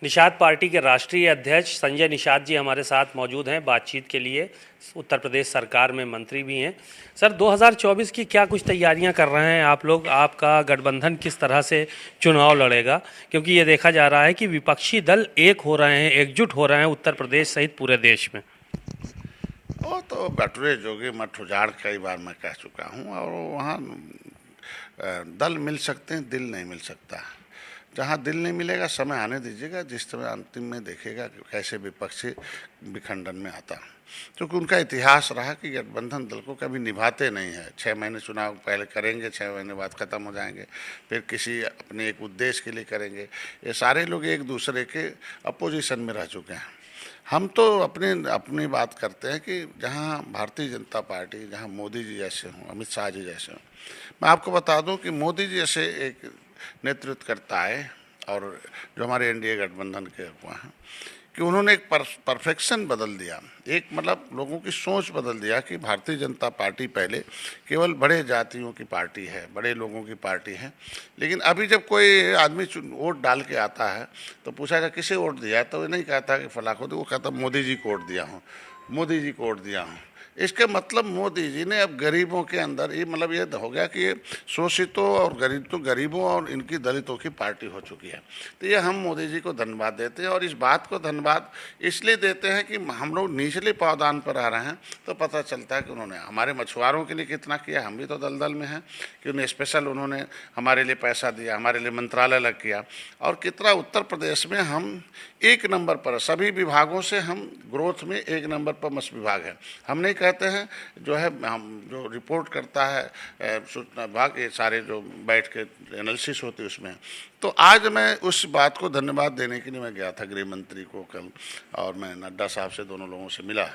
Nishad party के राष्ट्रीय अध्यक्ष संजय निषाद जी हमारे साथ मौजूद हैं बातचीत के लिए। उत्तर प्रदेश सरकार में मंत्री भी हैं। सर, 2024 की क्या कुछ तैयारियां कर रहे हैं आप लोग? आपका गठबंधन किस तरह से चुनाव लड़ेगा? क्योंकि ये देखा जा रहा है कि विपक्षी दल एक हो रहे हैं, एकजुट हो रहे हैं उत्तर प्रदेश सहित पूरे देश में। वो तो बटुरे जोगे मठ उजाड़ कई बार मैं कह चुका हूँ। और वहाँ दल मिल सकते हैं, दिल नहीं मिल सकता। जहाँ दिल नहीं मिलेगा समय आने दीजिएगा, जिस तरह अंतिम में देखेगा कि कैसे विपक्षी विखंडन में आता। क्योंकि उनका इतिहास रहा कि गठबंधन दल को कभी निभाते नहीं है। 6 महीने चुनाव पहले करेंगे, 6 महीने बाद ख़त्म हो जाएंगे, फिर किसी अपने एक उद्देश्य के लिए करेंगे। ये सारे लोग एक दूसरे के अपोजिशन में रह चुके हैं। हम तो अपनी बात करते हैं कि जहाँ भारतीय जनता पार्टी, जहाँ मोदी जी जैसे हों, अमित शाह जी जैसे हों। मैं आपको बता दूं कि मोदी जी जैसे एक नेतृत्व करता है और जो हमारे एनडीए गठबंधन के हुआ हैं कि उन्होंने एक परफेक्शन बदल दिया, एक मतलब लोगों की सोच बदल दिया कि भारतीय जनता पार्टी पहले केवल बड़े जातियों की पार्टी है, बड़े लोगों की पार्टी है। लेकिन अभी जब कोई आदमी वोट डाल के आता है तो पूछा कि किसे वोट दिया, तो ये नहीं कहता कि फलां को, वो कहता मोदी जी को वोट दिया हूँ, मोदी जी को वोट दिया हूँ। इसके मतलब मोदी जी ने अब गरीबों के अंदर ये मतलब ये हो गया कि ये शोषितों और गरीबों और इनकी दलितों की पार्टी हो चुकी है। तो ये हम मोदी जी को धन्यवाद देते हैं। और इस बात को धन्यवाद इसलिए देते हैं कि हम लोग निचले पावदान पर आ रहे हैं तो पता चलता है कि उन्होंने हमारे मछुआरों के लिए कितना किया। हम भी तो दलदल में हैं कि उन्हें स्पेशल उन्होंने हमारे लिए पैसा दिया, हमारे लिए मंत्रालय अलग किया। और कितना उत्तर प्रदेश में हम 1 नंबर पर, सभी विभागों से हम ग्रोथ में 1 नंबर पर मत्स्य विभाग है। हम नहीं कहते हैं, जो है हम जो रिपोर्ट करता है सूचना विभाग, ये सारे जो बैठ के एनालिसिस होती है उसमें। तो आज मैं उस बात को धन्यवाद देने के लिए मैं गया था गृह मंत्री को कल, और मैं नड्डा साहब से दोनों लोगों से मिला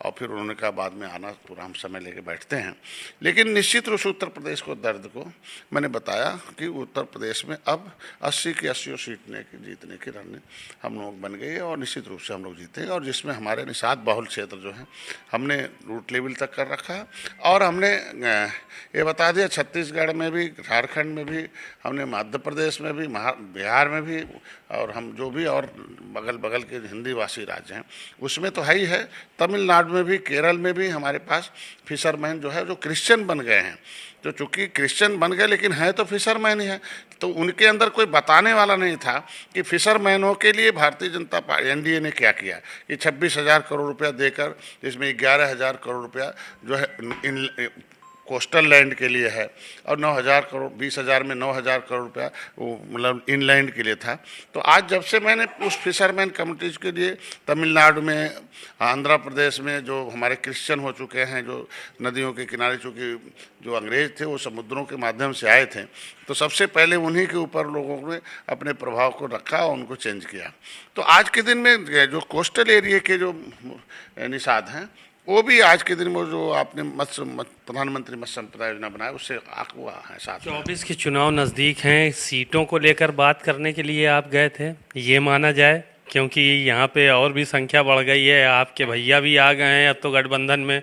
और फिर उन्होंने कहा बाद में आना, पूरा हम समय लेके बैठते हैं। लेकिन निश्चित रूप से उत्तर प्रदेश को दर्द को मैंने बताया कि उत्तर प्रदेश में अब 80 की 80 जीतने की रणनीति हम लोग बन गई है और निश्चित रूप से हम लोग जीतेंगे। और जिसमें हमारे निषाद बहुल क्षेत्र जो है हमने रूट लेवल तक कर रखा है। और हमने ये बता दिया छत्तीसगढ़ में भी, झारखंड में भी, हमने मध्य प्रदेश में भी, बिहार में भी, और हम जो भी और बगल के हिंदी भाषी राज्य हैं उसमें तो है ही है। तमिलनाडु में भी, केरल में भी हमारे पास फिशरमैन जो है जो क्रिश्चियन बन गए हैं, जो चूँकि क्रिश्चियन बन गए लेकिन है तो फिशरमैन ही है। तो उनके अंदर कोई बताने वाला नहीं था कि फिशरमैनों के लिए भारतीय जनता पार्टी एनडीए ने क्या किया कि 26,000 करोड़ रुपया देकर, जिसमें 11,000 करोड़ रुपया जो है इन कोस्टल लैंड के लिए है और 9,000 करोड़, 20,000 में 9,000 करोड़ रुपया वो मतलब इनलैंड के लिए था। तो आज जब से मैंने उस फिशरमैन कम्युनिटीज़ के लिए तमिलनाडु में, आंध्र प्रदेश में जो हमारे क्रिश्चियन हो चुके हैं, जो नदियों के किनारे, चूँकि जो अंग्रेज थे वो समुद्रों के माध्यम से आए थे, तो सबसे पहले उन्हीं के ऊपर लोगों ने अपने प्रभाव को रखा और उनको चेंज किया। तो आज के दिन में जो कोस्टल एरिया के जो निषाद हैं वो भी आज के दिन में जो आपने प्रधानमंत्री मत्स्य संपदा योजना बनाया उससे हुआ है। साथ 24 के चुनाव नज़दीक हैं, सीटों को लेकर बात करने के लिए आप गए थे, ये माना जाए? क्योंकि यहाँ पे और भी संख्या बढ़ गई है, आपके भैया भी आ गए हैं अब तो गठबंधन में।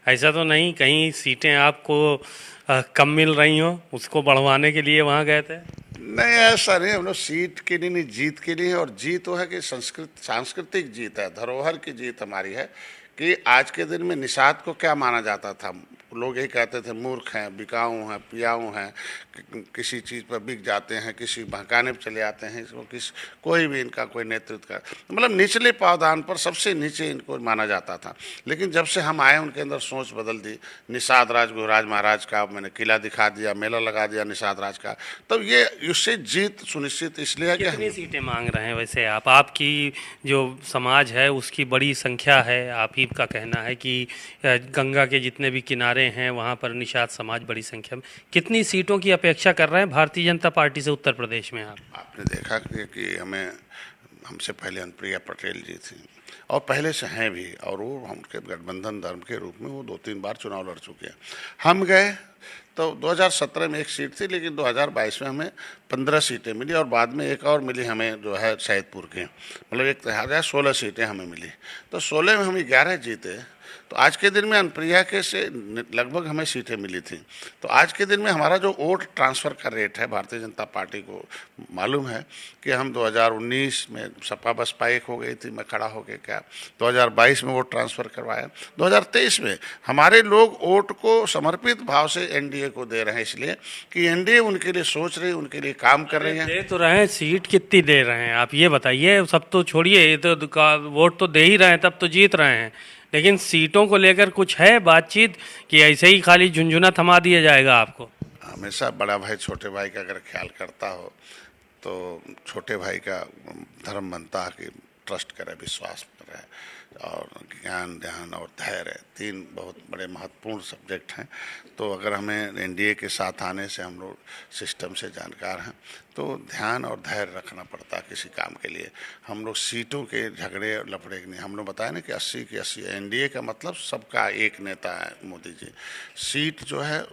ऐसा तो नहीं कहीं सीटें आपको कम मिल रही हो, उसको बढ़वाने के लिए वहाँ गए थे? नहीं, ऐसा नहीं। हम लोग सीट के लिए नहीं, जीत के लिए। और जीत वो है कि सांस्कृतिक जीत है, धरोहर की जीत हमारी है। कि आज के दिन में निषाद को क्या माना जाता था, लोग यही कहते थे मूर्ख हैं, बिकाऊ हैं, पियाऊ हैं, किसी चीज़ पर बिक जाते हैं, किसी बहकाने पर चले आते हैं, इसको कोई भी इनका कोई नेतृत्व का मतलब निचले पावदान पर सबसे नीचे इनको माना जाता था। लेकिन जब से हम आए उनके अंदर सोच बदल दी। निषाद राज गुरुराज महाराज का मैंने किला दिखा दिया, मेला लगा दिया निषाद राज का। तो ये उससे जीत सुनिश्चित इसलिए है कि कितनी सीटें मांग रहे हैं वैसे आप? आपकी जो समाज है उसकी बड़ी संख्या है, आप ही का कहना है कि गंगा के जितने भी किनारे हैं वहाँ पर निषाद समाज बड़ी संख्या में। कितनी सीटों की अपेक्षा कर रहे हैं भारतीय जनता पार्टी से उत्तर प्रदेश में? आपने देखा कि हमसे पहले अनुप्रिया पटेल जी थी और पहले से हैं भी, और वो उनके गठबंधन धर्म के रूप में वो 2-3 बार चुनाव लड़ चुके हैं। हम गए तो 2017 में 1 सीट थी, लेकिन 2022 में हमें 15 सीटें मिली और बाद में एक और मिली हमें जो है सैदपुर के, मतलब एक 16 सीटें हमें मिली। तो 16 में हम 11 जीते तो आज के दिन में अनुप्रिया के से लगभग हमें सीटें मिली थी। तो आज के दिन में हमारा जो वोट ट्रांसफ़र का रेट है, भारतीय जनता पार्टी को मालूम है कि हम 2019 में सपा बसपा एक हो गई थी, मैं खड़ा होके क्या 2022 में वोट ट्रांसफ़र करवाया। 2023 में हमारे लोग वोट को समर्पित भाव से एनडीए को दे रहे हैं, इसलिए कि एनडीए उनके लिए सोच रही, उनके लिए काम कर रही है। दे तो रहे हैं, सीट कितनी दे रहे हैं आप ये बताइए। सब तो छोड़िए, ये तो वोट तो दे ही रहे हैं, तब तो जीत रहे हैं, लेकिन सीटों को लेकर कुछ है बातचीत कि ऐसे ही खाली झुंझुना थमा दिया जाएगा आपको? हमेशा बड़ा भाई छोटे भाई का अगर ख्याल करता हो तो छोटे भाई का धर्म बनता है कि ट्रस्ट करे, विश्वास करे, और ज्ञान ध्यान और धैर्य तीन बहुत बड़े महत्वपूर्ण सब्जेक्ट हैं। तो अगर हमें एनडीए के साथ आने से, हम लोग सिस्टम से जानकार हैं, तो ध्यान और धैर्य रखना पड़ता है किसी काम के लिए। हम लोग सीटों के झगड़े और लफड़े के नहीं, हम लोग बताया ना कि 80 की 80 एनडीए का मतलब सबका एक नेता है मोदी जी। सीट जो है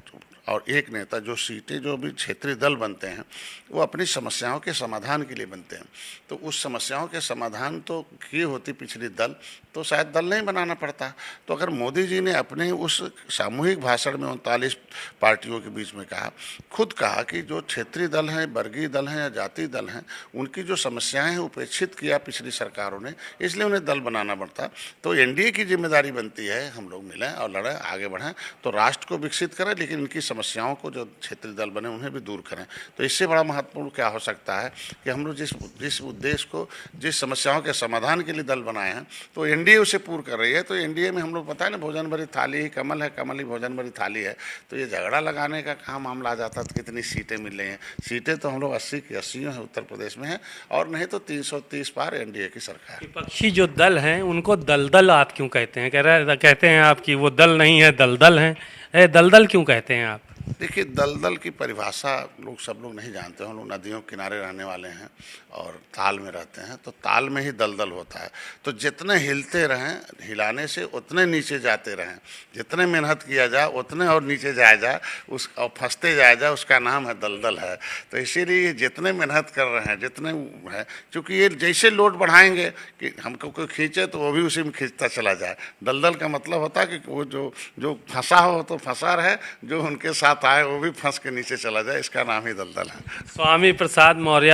और एक नेता, जो सीटें जो भी क्षेत्रीय दल बनते हैं वो अपनी समस्याओं के समाधान के लिए बनते हैं। तो उस समस्याओं के समाधान तो की होती पिछली दल, तो शायद दल नहीं बनाना पड़ता। तो अगर मोदी जी ने अपने उस सामूहिक भाषण में 39 पार्टियों के बीच में कहा, खुद कहा कि जो क्षेत्रीय दल हैं, वर्गीय दल हैं या जातीय दल हैं, उनकी जो समस्याएं हैं उपेक्षित किया पिछली सरकारों ने, इसलिए उन्हें दल बनाना पड़ता। तो एनडीए की जिम्मेदारी बनती है हम लोग मिलें और लड़ें, आगे बढ़ें, तो राष्ट्र को विकसित करें, लेकिन इनकी समस्याओं को जो क्षेत्रीय दल बने उन्हें भी दूर करें। तो इससे बड़ा महत्वपूर्ण क्या हो सकता है कि हम लोग जिस उद्देश्य को, जिस समस्याओं के समाधान के लिए दल बनाए हैं, तो एनडीए उसे पूर्ण कर रही है। तो एनडीए में हम लोग पता है ना, भोजन भरी थाली ही कमल है, कमल ही भोजन भरी थाली है। तो ये झगड़ा लगाने का कहाँ मामला आ जाता तो कितनी सीटें मिल रही हैं। सीटें तो हम लोग 80 की 80 हैं, उत्तर प्रदेश में है, और नहीं तो 330 पार एनडीए की सरकार। विपक्षी जो दल हैं उनको दलदल आप क्यों कहते हैं? कहते हैं आप कि वो दल नहीं है, दलदल हैं। दलदल क्यों कहते हैं आप? देखिए, दलदल की परिभाषा सब लोग नहीं जानते हैं। हम लोग नदियों के किनारे रहने वाले हैं और ताल में रहते हैं, तो ताल में ही दलदल होता है। तो जितने हिलते रहें, हिलाने से उतने नीचे जाते रहें, जितने मेहनत किया जाए उतने और नीचे जाया जाए, उस और फंसते जाया जाए, उसका नाम है दलदल है। तो इसीलिए जितने मेहनत कर रहे हैं, जितने है, क्योंकि ये जैसे लोड बढ़ाएंगे कि हमको कोई खींचे तो वो भी उसी में खींचता चला जाए। दलदल का मतलब होता है कि वो जो फंसा हो तो फंसा रहे, जो उनके साथ आए वो भी फंस के नीचे चला जाए, इसका नाम ही दलदल है। स्वामी प्रसाद मौर्य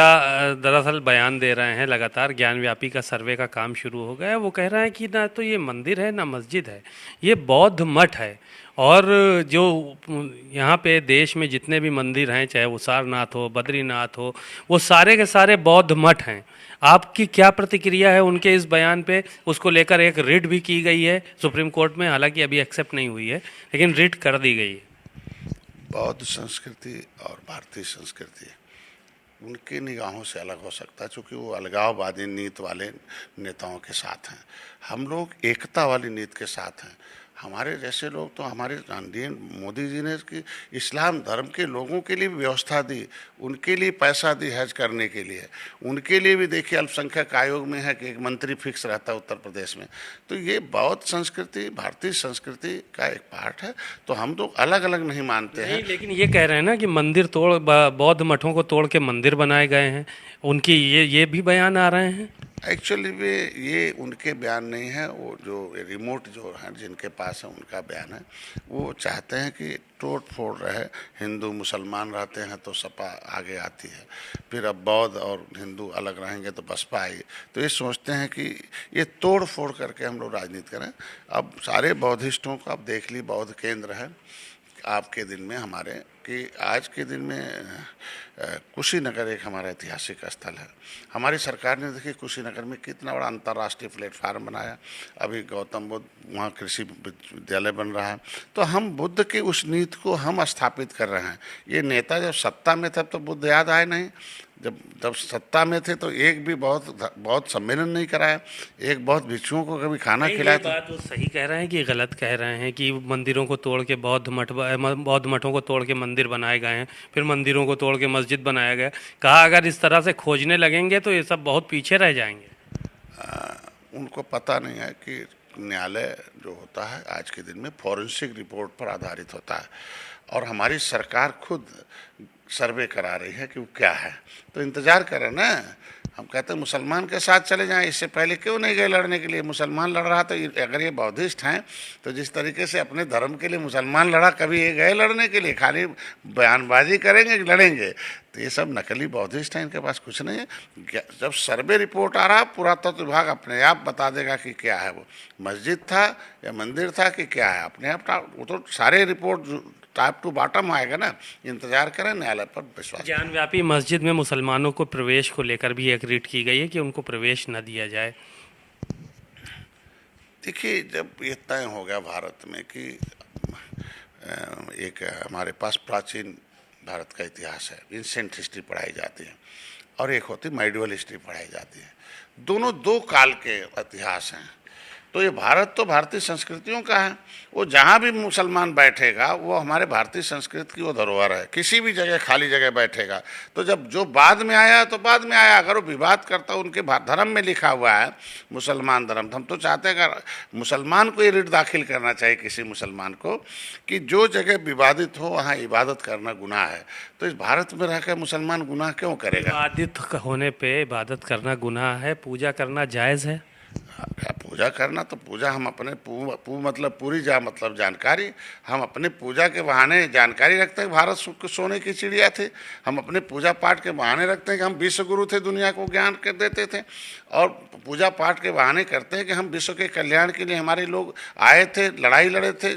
दरअसल बयान दे रहे हैं लगातार। ज्ञानव्यापी का सर्वे का काम शुरू हो गया है। वो कह रहे हैं कि ना तो ये मंदिर है ना मस्जिद है, ये बौद्ध मठ है। और जो यहाँ पे देश में जितने भी मंदिर हैं, चाहे वो सारनाथ हो, बद्रीनाथ हो, वो सारे के सारे बौद्ध मठ हैं। आपकी क्या प्रतिक्रिया है उनके इस बयान पे? उसको लेकर एक रिट भी की गई है सुप्रीम कोर्ट में, हालांकि अभी एक्सेप्ट नहीं हुई है, लेकिन रिट कर दी गई है। बौद्ध संस्कृति और भारतीय संस्कृति उनकी निगाहों से अलग हो सकता है, क्योंकि वो अलगाववादी नीति वाले नेताओं के साथ हैं। हम लोग एकता वाली नीति के साथ हैं। हमारे जैसे लोग तो, हमारे मोदी जी ने कि इस्लाम धर्म के लोगों के लिए भी व्यवस्था दी, उनके लिए पैसा दी हज करने के लिए, उनके लिए भी देखिए अल्पसंख्यक आयोग में है कि एक मंत्री फिक्स रहता है उत्तर प्रदेश में। तो ये बौद्ध संस्कृति भारतीय संस्कृति का एक पार्ट है। तो हम लोग अलग अलग नहीं मानते हैं। लेकिन ये कह रहे हैं ना कि मंदिर बौद्ध मठों को तोड़ के मंदिर बनाए गए हैं, उनकी ये भी बयान आ रहे हैं। एक्चुअली वे ये उनके बयान नहीं है, वो जो रिमोट जो हैं जिनके पास है उनका बयान है। वो चाहते हैं कि तोड़ फोड़ रहे, हिंदू मुसलमान रहते हैं तो सपा आगे आती है, फिर अब बौद्ध और हिंदू अलग रहेंगे तो बसपा आएगी। तो ये सोचते हैं कि ये तोड़ फोड़ करके हम लोग राजनीति करें। अब सारे बौद्धिस्टों को आप देख ली, बौद्ध केंद्र है आपके दिन में हमारे, कि आज के दिन में कुशीनगर एक हमारा ऐतिहासिक स्थल है। हमारी सरकार ने देखिए कुशीनगर में कितना बड़ा अंतर्राष्ट्रीय प्लेटफार्म बनाया। अभी गौतम बुद्ध वहाँ कृषि विद्यालय बन रहा है। तो हम बुद्ध की उस नीति को हम स्थापित कर रहे हैं। ये नेता जब सत्ता में थे तो बुद्ध याद आए नहीं, जब सत्ता में थे तो एक भी बहुत सम्मेलन नहीं कराया, एक बहुत भिक्षुओं को कभी खाना खिलाया। बात वो सही कह रहे हैं कि गलत कह रहे हैं कि मंदिरों को तोड़ के बौद्ध मठों को तोड़ के मंदिर बनाए गए हैं, फिर मंदिरों को तोड़ के मस्जिद बनाया गया? कहा अगर इस तरह से खोजने लगेंगे तो ये सब बहुत पीछे रह जाएंगे। उनको पता नहीं है कि न्यायालय जो होता है आज के दिन में फॉरेंसिक रिपोर्ट पर आधारित होता है, और हमारी सरकार खुद सर्वे करा रही है कि वो क्या है। तो इंतज़ार करें ना, हम कहते हैं मुसलमान के साथ चले जाएं, इससे पहले क्यों नहीं गए लड़ने के लिए? मुसलमान लड़ रहा तो अगर ये बौद्धिस्ट हैं तो जिस तरीके से अपने धर्म के लिए मुसलमान लड़ा, कभी ये गए लड़ने के लिए? खाली बयानबाजी करेंगे, लड़ेंगे। तो ये सब नकली बौद्धिस्ट हैं, इनके पास कुछ नहीं है। जब सर्वे रिपोर्ट आ रहा, पुरातत्व विभाग अपने आप बता देगा कि क्या है वो, मस्जिद था या मंदिर था कि क्या है, अपने आप वो तो सारे रिपोर्ट टॉप टू बॉटम आएगा ना। इंतजार करें, न्यायालय पर विश्वास। ज्ञानव्यापी मस्जिद में मुसलमानों को प्रवेश को लेकर भी एक रीट की गई है कि उनको प्रवेश न दिया जाए। देखिए, जब ये तय हो गया भारत में कि एक हमारे पास प्राचीन भारत का इतिहास है, एंशिएंट हिस्ट्री पढ़ाई जाती है, और एक होती मेडिवल हिस्ट्री पढ़ाई जाती है, दोनों दो काल के इतिहास हैं। तो ये भारत तो भारतीय संस्कृतियों का है, वो जहाँ भी मुसलमान बैठेगा वो हमारे भारतीय संस्कृति की वो धरोहर है। किसी भी जगह खाली जगह बैठेगा तो जब जो बाद में आया तो बाद में आया, अगर वो विवाद करता, उनके धर्म में लिखा हुआ है मुसलमान धर्म, हम तो चाहते हैं कि मुसलमान को ये रिट दाखिल करना चाहिए किसी मुसलमान को कि जो जगह विवादित हो वहाँ इबादत करना गुनाह है। तो इस भारत में रहकर मुसलमान गुनाह क्यों करेगा? विवादित होने पे इबादत करना गुनाह है, पूजा करना जायज़ है। पूजा करना तो पूजा हम अपने मतलब पूरी मतलब जानकारी, हम अपने पूजा के बहाने जानकारी रखते हैं। भारत सोने की चिड़िया थी, हम अपने पूजा पाठ के बहाने रखते हैं कि हम विश्व गुरु थे, दुनिया को ज्ञान कर देते थे, और पूजा पाठ के बहाने करते हैं कि हम विश्व के कल्याण के लिए हमारे लोग आए थे, लड़ाई लड़े थे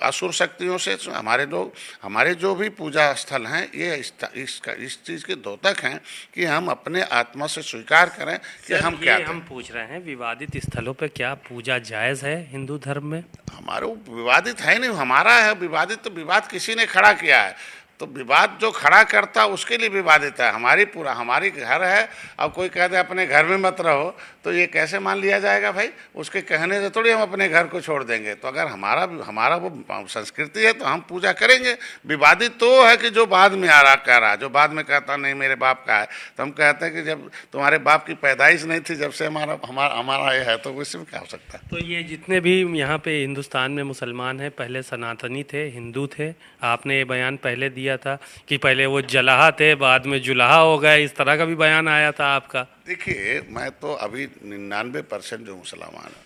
असुर शक्तियों से। हमारे लोग, हमारे जो भी पूजा स्थल हैं, ये इस चीज़ के द्योतक हैं कि हम अपने आत्मा से स्वीकार करें कि हम क्या थे। हम पूछ रहे हैं विवादित स्थलों पे क्या पूजा जायज़ है हिंदू धर्म में? हमारे विवादित है नहीं, हमारा है विवादित। तो विवाद किसी ने खड़ा किया है, तो विवाद जो खड़ा करता उसके लिए विवादित है। हमारी घर है, अब कोई कह दे अपने घर में मत रहो, तो ये कैसे मान लिया जाएगा भाई? उसके कहने से थोड़ी हम अपने घर को छोड़ देंगे। तो अगर हमारा वो संस्कृति है तो हम पूजा करेंगे। विवादित तो है कि जो बाद में कह रहा, जो बाद में कहता नहीं मेरे बाप का है, तो हम कहते हैं कि जब तुम्हारे बाप की पैदाइश नहीं थी, जब से हमारा ये है, तो इसमें क्या हो सकता है? तो ये जितने भी यहाँ पे हिंदुस्तान में मुसलमान हैं, पहले सनातनी थे, हिंदू थे। आपने ये बयान पहले दिया था कि पहले वो जलाहा थे, बाद में जुलाहा हो गए, इस तरह का भी बयान आया था आपका। देखिए, मैं तो अभी 99% जो मुसलमान हैं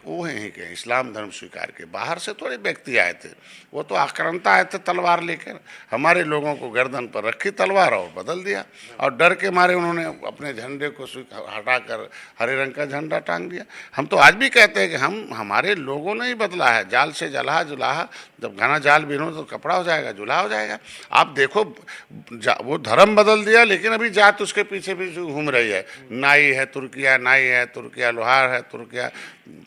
वो हैं कि इस्लाम धर्म स्वीकार के, बाहर से थोड़े व्यक्ति आए थे, वो तो आक्रांता आए थे तलवार लेकर, हमारे लोगों को गर्दन पर रखी तलवार और बदल दिया, और डर के मारे उन्होंने अपने झंडे को हटाकर हरे रंग का झंडा टांग दिया। हम तो आज भी कहते हैं कि हमारे लोगों ने ही बदला है। जाल से जलाहा, जुलाहा, जब घना जाल बिनो तो कपड़ा हो जाएगा, जुलाहा हो जाएगा। आप देखो, वो धर्म बदल दिया, लेकिन अभी जात उसके पीछे भी घूम रही है। नाई है तुर्किया, नाई है तुर्किया, लोहार है तुर्किया,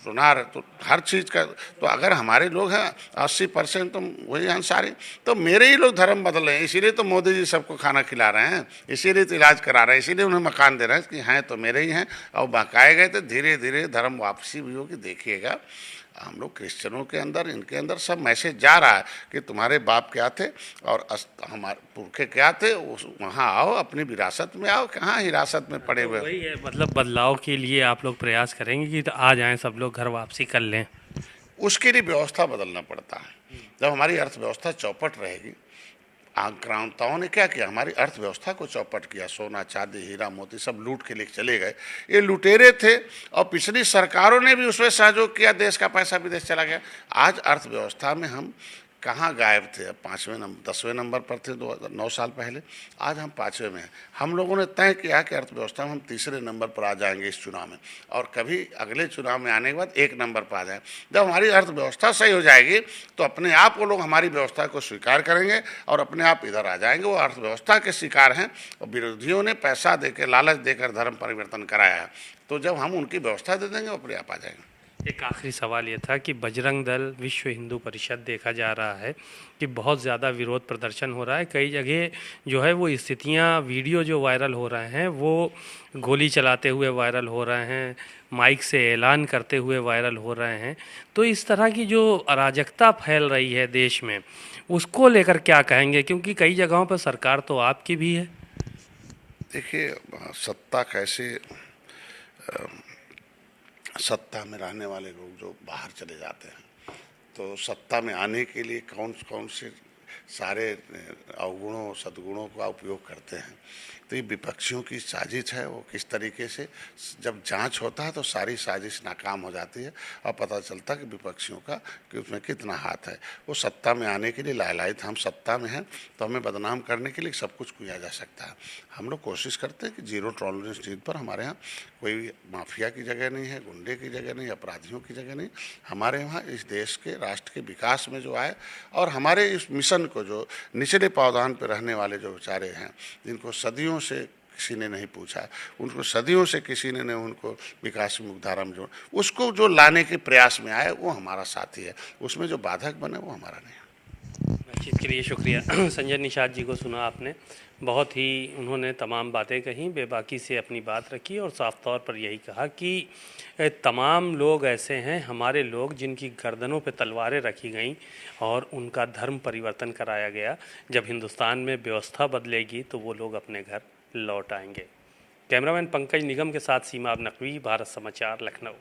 सुनार है, तो हर चीज़ का। तो अगर हमारे लोग हैं 80% तो वही अंसारी, तो मेरे ही लोग धर्म बदल रहे हैं। इसीलिए तो मोदी जी सबको खाना खिला रहे हैं, इसीलिए तो इलाज करा रहे हैं, इसीलिए उन्हें मकान दे रहे हैं कि हैं तो मेरे ही हैं, और बहकाए गए तो धीरे धीरे धर्म वापसी भी होगी। देखिएगा, हम लोग क्रिश्चियनों के अंदर, इनके अंदर सब मैसेज जा रहा है कि तुम्हारे बाप क्या थे और हमारे पुरखे क्या थे, वहाँ आओ, अपनी विरासत में आओ, कहाँ हिरासत में पड़े हुए। वही है, मतलब बदलाव के लिए आप लोग प्रयास करेंगे कि तो आ जाएं सब लोग, घर वापसी कर लें। उसके लिए व्यवस्था बदलना पड़ता है। जब हमारी अर्थव्यवस्था चौपट रहेगी, आक्रांताओं ने क्या किया, हमारी अर्थव्यवस्था को चौपट किया, सोना चांदी हीरा मोती सब लूट के लिए चले गए। ये लुटेरे थे, और पिछली सरकारों ने भी उसमें सहयोग किया, देश का पैसा विदेश चला गया। आज अर्थव्यवस्था में हम कहाँ गायब थे? अब 5वें नंबर 10वें नंबर पर थे 9 साल पहले, आज हम 5वें में हैं। हम लोगों ने तय किया कि अर्थव्यवस्था में हम तीसरे नंबर पर आ जाएंगे इस चुनाव में, और कभी अगले चुनाव में आने के बाद 1 नंबर पर आ जाए। जब हमारी अर्थव्यवस्था सही हो जाएगी तो अपने आप वो लोग हमारी व्यवस्था को स्वीकार करेंगे और अपने आप इधर आ जाएंगे। वो अर्थव्यवस्था के शिकार हैं, और विरोधियों ने पैसा देकर, लालच देकर धर्म परिवर्तन कराया है। तो जब हम उनकी व्यवस्था दे देंगे, वो अपने आप आ जाएंगे। एक आखिरी सवाल ये था कि बजरंग दल, विश्व हिंदू परिषद, देखा जा रहा है कि बहुत ज़्यादा विरोध प्रदर्शन हो रहा है। कई जगह जो है वो स्थितियाँ, वीडियो जो वायरल हो रहे हैं वो गोली चलाते हुए वायरल हो रहे हैं, माइक से ऐलान करते हुए वायरल हो रहे हैं। तो इस तरह की जो अराजकता फैल रही है देश में, उसको लेकर क्या कहेंगे? क्योंकि कई जगहों पर सरकार तो आपकी भी है। देखिए, सत्ता कैसे, सत्ता में रहने वाले लोग जो बाहर चले जाते हैं, तो सत्ता में आने के लिए कौन कौन से सारे अवगुणों सद्गुणों का उपयोग करते हैं। तो ये विपक्षियों की साजिश है। वो किस तरीके से जब जांच होता है तो सारी साजिश नाकाम हो जाती है और पता चलता है कि विपक्षियों का कि उसमें कितना हाथ है। वो सत्ता में आने के लिए लालायित, हम सत्ता में हैं तो हमें बदनाम करने के लिए सब कुछ किया जा सकता है। हम लोग कोशिश करते हैं कि जीरो टॉलरेंस चीज़ पर हमारे यहाँ कोई माफिया की जगह नहीं है, गुंडे की जगह नहीं, अपराधियों की जगह नहीं। हमारे यहाँ इस देश के राष्ट्र के विकास में जो आए और हमारे इस मिशन को जो निचले पावदान पर रहने वाले जो बेचारे हैं, जिनको सदियों से किसी ने नहीं पूछा, उनको सदियों से किसी ने नहीं उनको विकास मुखधारा में जो उसको जो लाने के प्रयास में आए वो हमारा साथी है। उसमें जो बाधक बने वो हमारा नहीं है। बातचीत के लिए शुक्रिया। संजय निषाद जी को सुना आपने, बहुत ही उन्होंने तमाम बातें कहीं, बेबाकी से अपनी बात रखी और साफ तौर पर यही कहा कि तमाम लोग ऐसे हैं हमारे लोग जिनकी गर्दनों पे तलवारें रखी गईं और उनका धर्म परिवर्तन कराया गया। जब हिंदुस्तान में व्यवस्था बदलेगी तो वो लोग अपने घर लौट आएंगे। कैमरामैन पंकज निगम के साथ सीमा नकवी, भारत समाचार, लखनऊ।